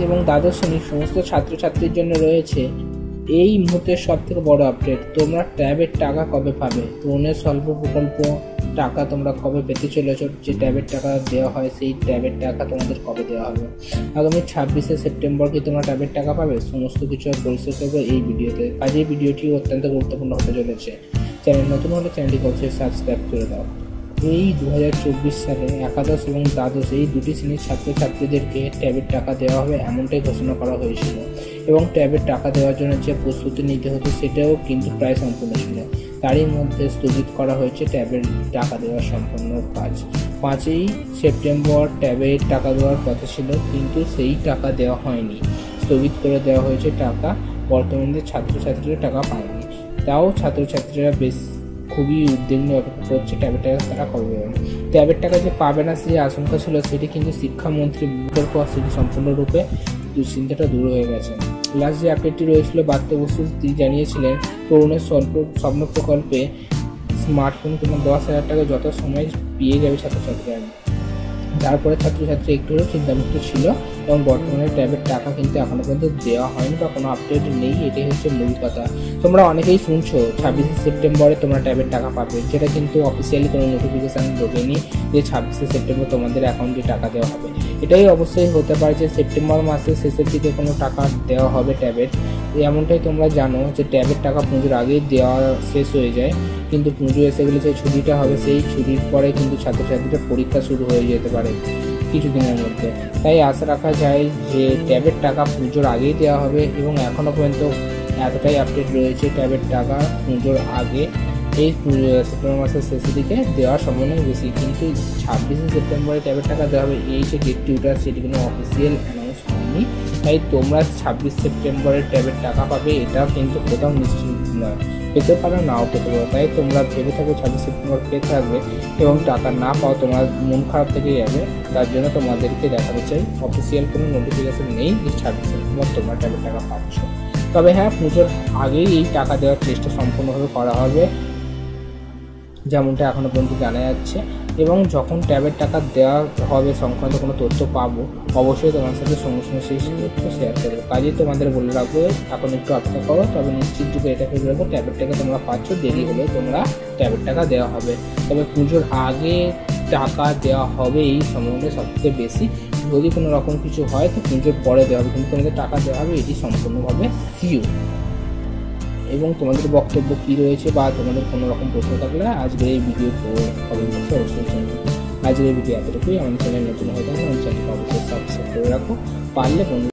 এবং দ্বাদশ শ্রেণীর সমস্ত ছাত্রছাত্রীর জন্য রয়েছে এই মুহূর্তের সবথেকে বড় আপডেট। তোমরা ট্যাবের টাকা কবে পাবে? তরুণের স্বল্প প্রকল্প টাকা তোমরা কবে পেতে চলেছ? যে ট্যাবের টাকা দেওয়া হয় সেই ট্যাবের টাকা তোমাদের কবে দেওয়া হবে? আগামী 26শে সেপ্টেম্বর কি তোমরা ট্যাবের টাকা পাবে? সমস্ত কিছু পরিষ্কার করবো এই ভিডিওতে। আজ এই ভিডিওটি অত্যন্ত গুরুত্বপূর্ণ হতে চলেছে। চ্যানেল নতুন হলে চ্যানেলটি অবশ্যই সাবস্ক্রাইব করে দাও। এই 2024 সালে একাদশ এবং দ্বাদশ এই দুটি শ্রেণীর ছাত্রছাত্রীদেরকে ট্যাবের টাকা দেওয়া হবে এমনটাই ঘোষণা করা হয়েছিল এবং ট্যাবের টাকা দেওয়ার জন্য যে প্রস্তুতি নিতে হতো সেটাও কিন্তু প্রায় সম্পূর্ণ ছিল। তারই মধ্যে স্থগিত করা হয়েছে ট্যাবের টাকা দেওয়ার সম্পূর্ণ কাজ। 5ই সেপ্টেম্বর ট্যাবের টাকা দেওয়ার কথা ছিল, কিন্তু সেই টাকা দেওয়া হয়নি, স্থগিত করে দেওয়া হয়েছে টাকা। বর্তমানে ছাত্রছাত্রীরা টাকা পায়নি, তাও ছাত্রছাত্রীরা খুবই উদ্বিগ্ন অপেক্ষা করছে ট্যাবের টাকা তারা কবে পাবে। ট্যাবের টাকা যে পাবে না সে আশঙ্কা ছিল, সেটি কিন্তু শিক্ষামন্ত্রী পর সেটি সম্পূর্ণরূপে দুশ্চিন্তাটা দূর হয়ে গেছে। লাস্ট যে আপডেটটি রয়েছিল বার্তা বস্তু তিনি জানিয়েছিলেন তরুণের স্বপ্ন প্রকল্পে স্মার্টফোন কিংবা 10,000 টাকা যত সময় পেয়ে যাবে ছাত্রছাত্রীরা। তারপরে ছাত্রছাত্রী একটু হলেও চিন্তামুক্ত ছিল এবং বর্তমানে ট্যাবের টাকা কিন্তু এখনো পর্যন্ত দেওয়া হয়নি বা কোনো আপডেট নেই। এটাই হচ্ছে মূল কথা। তোমরা অনেকেই শুনছো 26শে সেপ্টেম্বরে তোমরা ট্যাবের টাকা পাবে, যেটা কিন্তু অফিসিয়ালি কোনো নোটিফিকেশান ঢোকেনি যে 26শে সেপ্টেম্বর তোমাদের অ্যাকাউন্টে টাকা দেওয়া হবে। এটাই অবশ্যই হতে পারে যে সেপ্টেম্বর মাসের শেষের দিকে কোনো টাকা দেওয়া হবে ট্যাবের। এমনটাই তোমরা জানো যে ট্যাবের টাকা পুজোর আগেই দেওয়া শেষ হয়ে যায়, কিন্তু পুজো এসে গেলে যে ছুটিটা হবে সেই ছুটির পরে কিন্তু ছাত্রছাত্রীদের পরীক্ষা শুরু হয়ে যেতে পারে কিছুদিনের মধ্যে। তাই আশা রাখা যায় যে ট্যাবের টাকা পুজোর আগেই দেওয়া হবে এবং এখনও পর্যন্ত এতটাই আপডেট রয়েছে ট্যাবের টাকা পুজোর আগে এই সেপ্টেম্বর মাসের শেষের দিকে দেওয়ার সম্ভাবনাই বেশি। কিন্তু 26শে সেপ্টেম্বরে ট্যাবের টাকা দেওয়া হবে এই যে ডেটটি ওটা সেটি কোনো অফিসিয়াল অ্যানাউন্স হয়নি। তাই তোমরা 26 সেপ্টেম্বরে ট্যাবের টাকা পাবে এটাও কিন্তু কোথাও নিশ্চিত নয়, পেতে পারো নাও পেতে পারো। তাই তোমরা ভেবে থাকো 26 সেপ্টেম্বর পেয়ে থাকবে এবং টাকা না পাও তোমার মন খারাপ থেকে যাবে। তার জন্য তোমাদেরকে দেখাতে চাই অফিসিয়াল কোনো নোটিফিকেশন নেই যে 26 সেপ্টেম্বর তোমরা ট্যাবের টাকা পাচ্ছ। তবে হ্যাঁ, পুজোর আগেই এই টাকা দেওয়ার চেষ্টা সম্পূর্ণভাবে করা হবে যেমনটা এখনও পর্যন্ত জানা যাচ্ছে। এবং যখন ট্যাবের টাকা দেওয়া হবে সংক্রান্ত কোনো তথ্য পাবো অবশ্যই তোমার সাথে সঙ্গে সঙ্গে সেই তথ্য শেয়ার করবো। কাজেই তোমাদের বলে রাখবো এখন একটু অপেক্ষা করো, তবে নিশ্চিত যুগে এটা ভেবে রাখবো ট্যাবের টাকা তোমরা পাচ্ছ, দেরি হলে তোমরা ট্যাবের টাকা দেওয়া হবে। তবে পুজোর আগে টাকা দেওয়া হবে এই সম্বন্ধে সবথেকে বেশি। যদি কোনো রকম কিছু হয় তো পুজোর পরে দেওয়া হবে, কিন্তু তোমাদের টাকা দেওয়া হবে এটি সম্পূর্ণভাবে সিওর। এবং তোমাদের বক্তব্য কী রয়েছে বা তোমাদের কোনো রকম প্রশ্ন থাকলে আজকের এই ভিডিও কমেন্ট বক্সে অবশ্যই জানাবে। আজকের এই ভিডিও এতটুকুই। আমার চ্যানেল নতুন হয়ে থাকলে আমার চ্যানেলকে অবশ্যই সাবস্ক্রাইব করে রাখো, পারলে বন্ধু